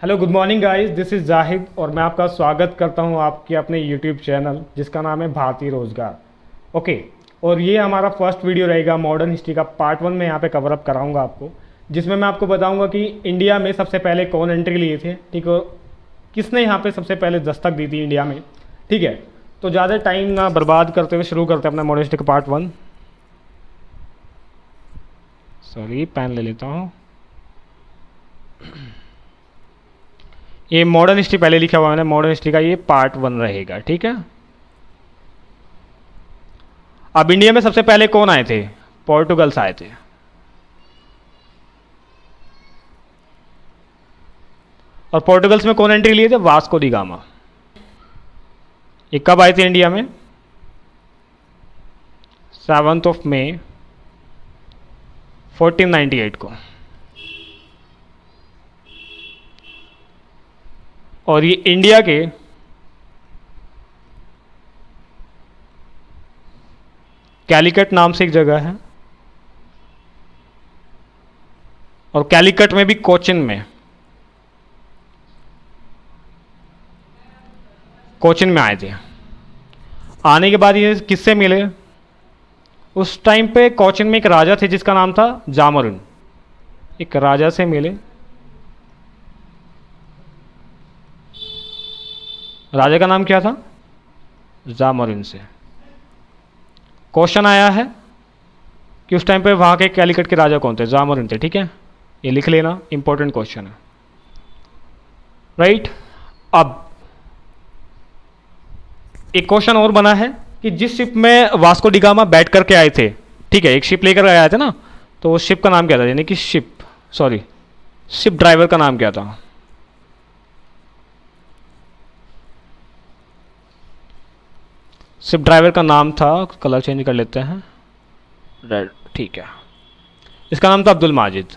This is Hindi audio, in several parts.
Hello good morning guys, this is Zahid और मैं आपका स्वागत करता हूं आपके अपने यूट्यूब चैनल जिसका नाम है भारतीय रोज़गार। ओके। और ये हमारा फर्स्ट वीडियो रहेगा मॉडर्न हिस्ट्री का पार्ट 1 में यहाँ पे कवर अप कराऊंगा आपको, जिसमें मैं आपको बताऊंगा कि इंडिया में सबसे पहले कौन एंट्री लिए थे, ठीक है, किसने यहाँ पे सबसे पहले दस्तक दी थी इंडिया में। ठीक है, तो ज़्यादा टाइम ना बर्बाद करते हुए शुरू करते हैं अपना मॉडर्न हिस्ट्री का पार्ट 1। सॉरी, पेन ले लेता हूँ। ये मॉडर्न हिस्ट्री पहले लिखा हुआ है मैंने, मॉडर्न हिस्ट्री का ये पार्ट 1 रहेगा। ठीक है, अब इंडिया में सबसे पहले कौन आए थे? पोर्टुगल्स आए थे। और पोर्टुगल्स में कौन एंट्री लिए थे? Vasco D gamma. ये कब आए थे इंडिया में? 7 मई 1498 को। और ये इंडिया के कैलिकट नाम से एक जगह है, और कैलिकट में भी कोचिन में आए थे। आने के बाद ये किससे मिले? उस टाइम पे कोचिन में एक राजा थे जिसका नाम था जामोरिन। एक राजा से मिले। राजा का नाम क्या था? जामोरिन से। क्वेश्चन आया है कि उस टाइम पे वहां के कैलिकट के राजा कौन थे? जामोरिन थे। ठीक है, ये लिख लेना, इंपॉर्टेंट क्वेश्चन है। राइट। अब एक क्वेश्चन और बना है कि जिस शिप में वास्को डी गामा बैठ करके आए थे, ठीक है, एक शिप लेकर आए थे ना, तो उस शिप का नाम क्या था? यानी कि शिप ड्राइवर का नाम क्या था? शिप ड्राइवर का नाम था, कलर चेंज कर लेते हैं, रेड। ठीक है, इसका नाम था अब्दुल माजिद।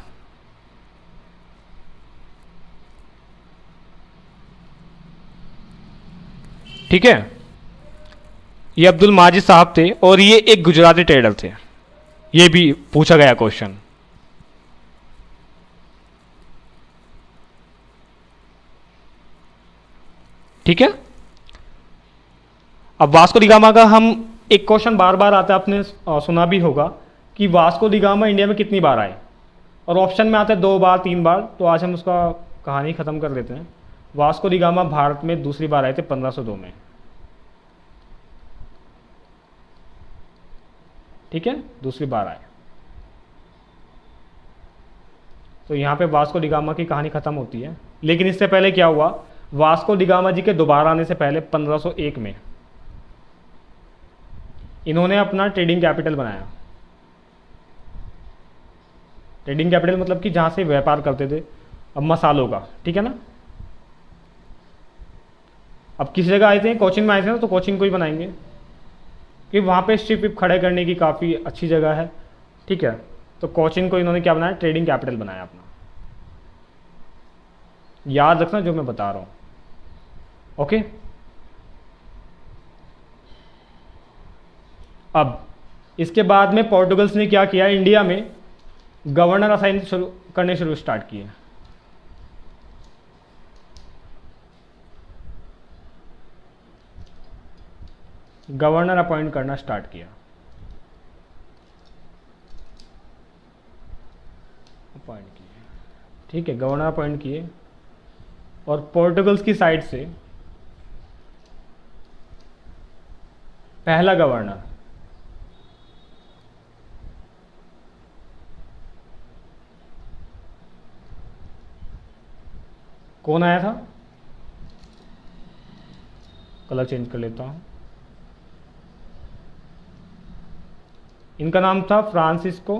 ठीक है, ये अब्दुल माजिद साहब थे और ये एक गुजराती ट्रेडर थे। ये भी पूछा गया क्वेश्चन। ठीक है, अब वास्को डी गामा का हम एक क्वेश्चन बार बार आता है, आपने सुना भी होगा कि वास्को डी गामा इंडिया में कितनी बार आए, और ऑप्शन में आता है 2 बार 3 बार। तो आज हम उसका कहानी ख़त्म कर देते हैं। वास्को डी गामा भारत में दूसरी बार आए थे 1502 में। ठीक है, दूसरी बार आए। तो यहाँ पे वास्को डी गामा की कहानी ख़त्म होती है। लेकिन इससे पहले क्या हुआ? वास्को डी गामा जी के दोबारा आने से पहले 1501 में इन्होंने अपना ट्रेडिंग कैपिटल बनाया। ट्रेडिंग कैपिटल मतलब कि जहां से व्यापार करते थे, अब मसालों का। ठीक है ना। अब किस जगह आए थे? कोचिन में आए थे ना, तो कोचिन को ही बनाएंगे कि वहां पे शिप खड़े करने की काफ़ी अच्छी जगह है। ठीक है, तो कोचिन को इन्होंने क्या बनाया? ट्रेडिंग कैपिटल बनाया अपना। याद रखना जो मैं बता रहा हूं। ओके। अब इसके बाद में पोर्टुगल्स ने क्या किया? इंडिया में गवर्नर असाइन करने शुरू स्टार्ट किए। गवर्नर अपॉइंट करना स्टार्ट किया। अपॉइंट किए। ठीक है, गवर्नर अपॉइंट किए। और पोर्टुगल्स की साइड से पहला गवर्नर कौन आया था? कलर चेंज कर लेता हूं। इनका नाम था Francisco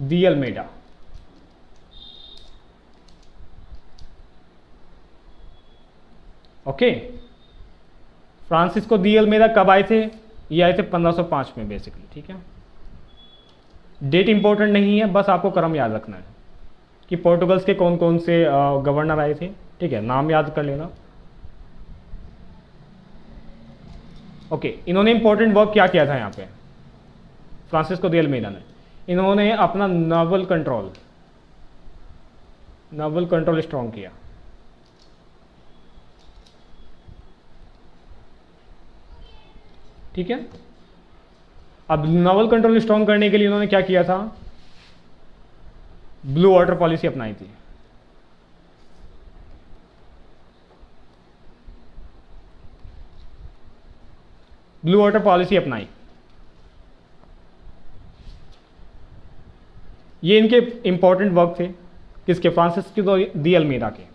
de Almeida. Okay. Francisco de Almeida कब आए थे? ये आए थे 1505 में बेसिकली। ठीक है, डेट इंपॉर्टेंट नहीं है, बस आपको क्रम याद रखना है कि पोर्टुगल्स के कौन कौन से गवर्नर आए थे। ठीक है, नाम याद कर लेना। ओके, इन्होंने इंपॉर्टेंट वर्क क्या किया था यहाँ पे? फ्रांसिस्को दी अल्मेडा ने इन्होंने अपना नावल कंट्रोल स्ट्रॉन्ग किया। ठीक है, अब नावल कंट्रोल स्ट्रॉन्ग करने के लिए इन्होंने क्या किया था, ब्लू वाटर पॉलिसी अपनाई थी। ब्लू वाटर पॉलिसी अपनाई, ये इनके इंपॉर्टेंट वर्क थे, किसके, फ्रांसिस्को दी अल्मीरा के।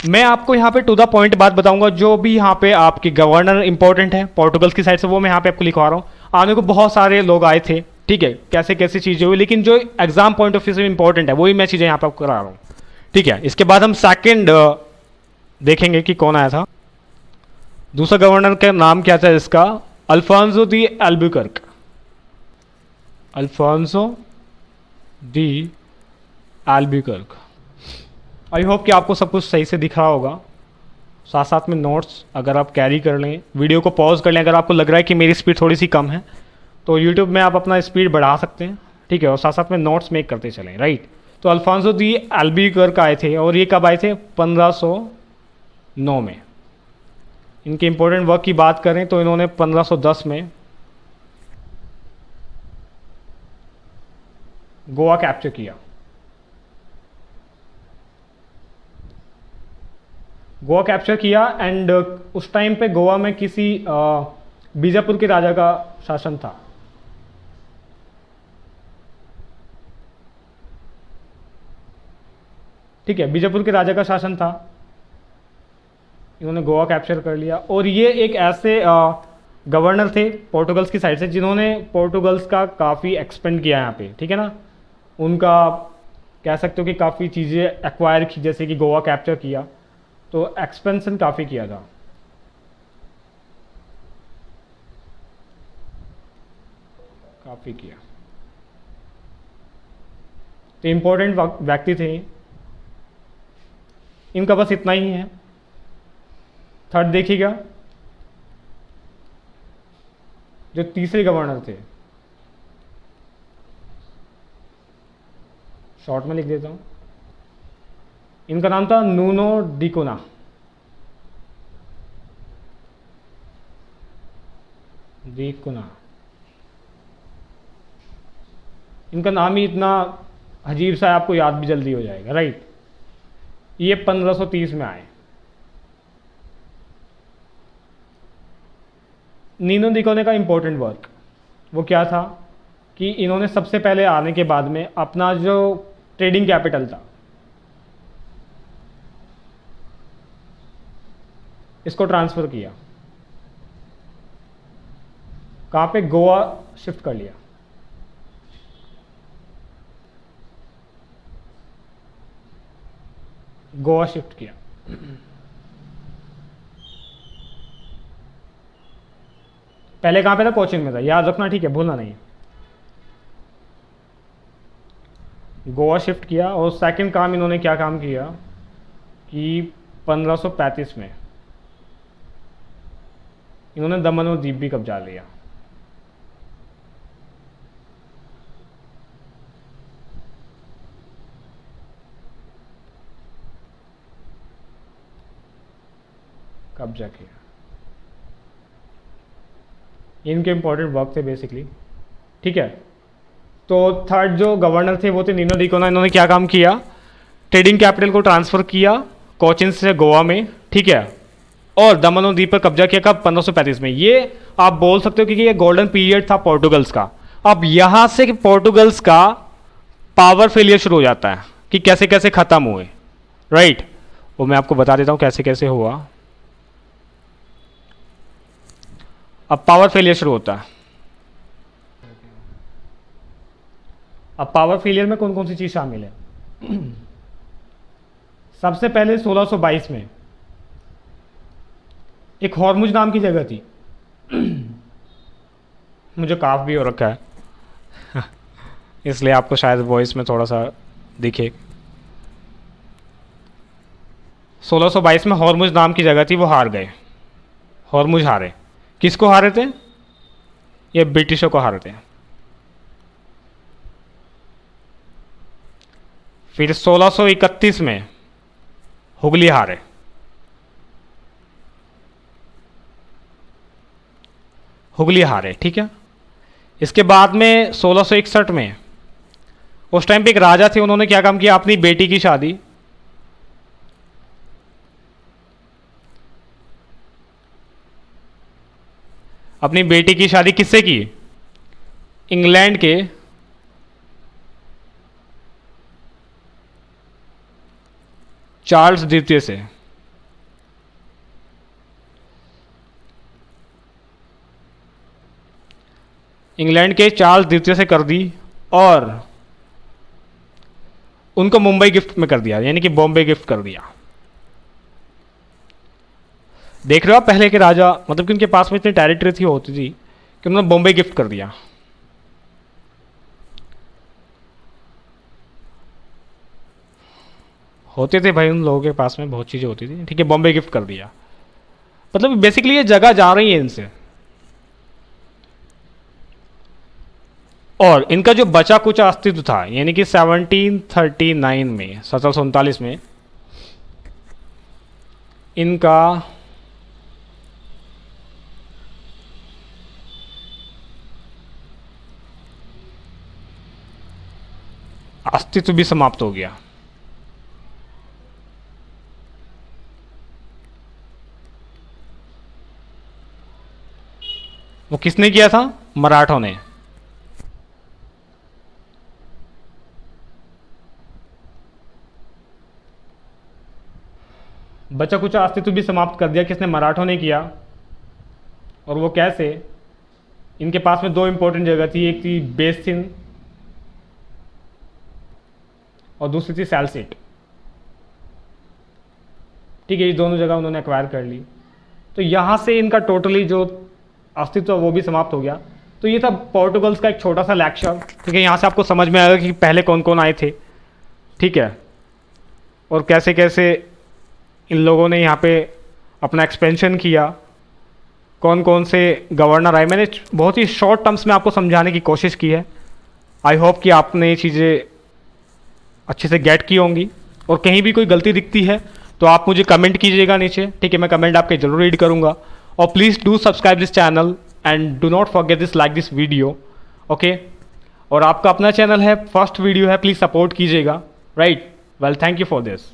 मैं आपको यहाँ पे टू द पॉइंट बात बताऊंगा, जो भी यहाँ पे आपके गवर्नर इंपॉर्टेंट है पोर्टुगल्स की साइड से, वो मैं यहाँ पे आपको लिखवा रहा हूँ। आने को बहुत सारे लोग आए थे, ठीक है, कैसे कैसे चीज़ें हुई, लेकिन जो एग्जाम पॉइंट ऑफ व्यू से इंपॉर्टेंट है वही मैं चीज़ें यहाँ पे आपको करा रहा हूँ। ठीक है, इसके बाद हम सेकेंड देखेंगे कि कौन आया था। दूसरा गवर्नर का नाम क्या था इसका, Afonso de Albuquerque. Afonso de Albuquerque. I hope कि आपको सब कुछ सही से दिख रहा होगा। साथ साथ में नोट्स अगर आप कैरी कर लें, वीडियो को पॉज कर लें, अगर आपको लग रहा है कि मेरी स्पीड थोड़ी सी कम है तो यूट्यूब में आप अपना स्पीड बढ़ा सकते हैं। ठीक है, और साथ साथ में नोट्स मेक करते चलें। राइट, तो अल्फांसो दी एल्बुकर्क आए थे, और ये कब आए थे, 1509 में। इनके इंपॉर्टेंट वर्क की बात करें तो इन्होंने 1510 में गोवा कैप्चर किया। गोवा कैप्चर किया, एंड उस टाइम पे गोवा में किसी बीजापुर के राजा का शासन था। ठीक है, बीजापुर के राजा का शासन था, इन्होंने गोवा कैप्चर कर लिया। और ये एक ऐसे गवर्नर थे पोर्टुगल्स की साइड से जिन्होंने पोर्टुगल्स का काफ़ी एक्सपेंड किया यहाँ पे। ठीक है ना, उनका कह सकते हो कि काफ़ी चीज़ें एक्वायर की, जैसे कि गोवा कैप्चर किया तो एक्सपेंशन काफ़ी किया था। काफ़ी किया, तो इम्पोर्टेंट व्यक्ति थे। इनका बस इतना ही है। थर्ड देखिएगा, जो तीसरे गवर्नर थे, शॉर्ट में लिख देता हूं, इनका नाम था नूनो डी कोना। इनका नाम ही इतना अजीब सा है, आपको याद भी जल्दी हो जाएगा। राइट, ये 1530 में आए। नीनो डी कोना का इंपॉर्टेंट वर्क वो क्या था कि इन्होंने सबसे पहले आने के बाद में अपना जो ट्रेडिंग कैपिटल था इसको ट्रांसफ़र किया। कहाँ पे, गोवा शिफ्ट कर लिया। गोवा शिफ्ट किया। पहले कहाँ पे था, कोचिन में था, याद रखना, ठीक है, भूलना नहीं। गोवा शिफ्ट किया, और सेकंड काम इन्होंने क्या काम किया कि 1535 में इन्होंने दमन और दीप भी कब्जा लिया। कब्जा किया। इनके इंपॉर्टेंट वर्क थे बेसिकली। ठीक है, तो थर्ड जो गवर्नर थे वो थे नीनो डी कोना। इन्होंने क्या काम किया, ट्रेडिंग कैपिटल को ट्रांसफ़र किया कोचिन से गोवा में। ठीक है, और दमन और दीप पर कब्जा किया कब, 1535 में। ये आप बोल सकते हो कि ये गोल्डन पीरियड था पोर्टुगल्स का। अब यहाँ से पोर्टुगल्स का पावर फेलियर शुरू हो जाता है कि कैसे कैसे ख़त्म हुए। राइट, वो मैं आपको बता देता हूँ कैसे कैसे हुआ। अब पावर फेलियर शुरू होता है। अब पावर फेलियर में कौन कौन सी चीज़ शामिल है। सबसे पहले 1622 में एक हॉर्मुज नाम की जगह थी। मुझे काफ भी हो रखा है इसलिए आपको शायद वॉइस में थोड़ा सा दिखे। 1622 में हॉर्मुज नाम की जगह थी, वो हार गए। हॉर्मुज हारे। किसको हारे थे, ये ब्रिटिशों को हारे थे। फिर 1631 में हुगली हारे। हुगली हारे, ठीक है। इसके बाद में 1661 में, उस टाइम पे एक राजा थे, उन्होंने क्या काम किया, अपनी बेटी की शादी किससे की? इंग्लैंड के चार्ल्स द्वितीय से। इंग्लैंड के चार्ल्स द्वितीय से कर दी और उनको मुंबई गिफ्ट में कर दिया, यानी कि बॉम्बे गिफ्ट कर दिया। देख रहे हो आप, पहले के राजा मतलब कि उनके पास में इतनी टेरिटरी थी होती थी कि उन्होंने बॉम्बे गिफ्ट कर दिया। होते थे भाई, उन लोगों के पास में बहुत चीज़ें होती थी, ठीक है, बॉम्बे गिफ्ट कर दिया। मतलब बेसिकली ये जगह जा रही है इनसे। और इनका जो बचा कुछ अस्तित्व था, यानी कि 1739 में, 1739 में इनका अस्तित्व भी समाप्त हो गया। वो किसने किया था? मराठों ने। बचा कुछ अस्तित्व भी समाप्त कर दिया, किसने? मराठों ने किया। और वो कैसे? इनके पास में दो इंपॉर्टेंट जगह थी, एक थी बेसिन और दूसरी थी सैलसिट, ठीक है। ये दोनों जगह उन्होंने एक्वायर कर ली, तो यहाँ से इनका टोटली जो अस्तित्व वो भी समाप्त हो गया। तो ये था पोर्टुगल्स का एक छोटा सा लेक्चर, ठीक है। यहाँ से आपको समझ में आएगा कि पहले कौन कौन आए थे, ठीक है, और कैसे कैसे इन लोगों ने यहाँ पे अपना एक्सपेंशन किया, कौन कौन से गवर्नर आए। मैंने बहुत ही शॉर्ट टर्म्स में आपको समझाने की कोशिश की है। आई होप कि आपने ये चीज़ें अच्छे से गेट की होंगी, और कहीं भी कोई गलती दिखती है तो आप मुझे कमेंट कीजिएगा नीचे, ठीक है। मैं कमेंट आपके जरूर रीड करूँगा। और please do subscribe this channel and do not forget this like this video, okay. और आपका अपना चैनल है, फर्स्ट वीडियो है, प्लीज़ सपोर्ट कीजिएगा, right. Well, thank you for this.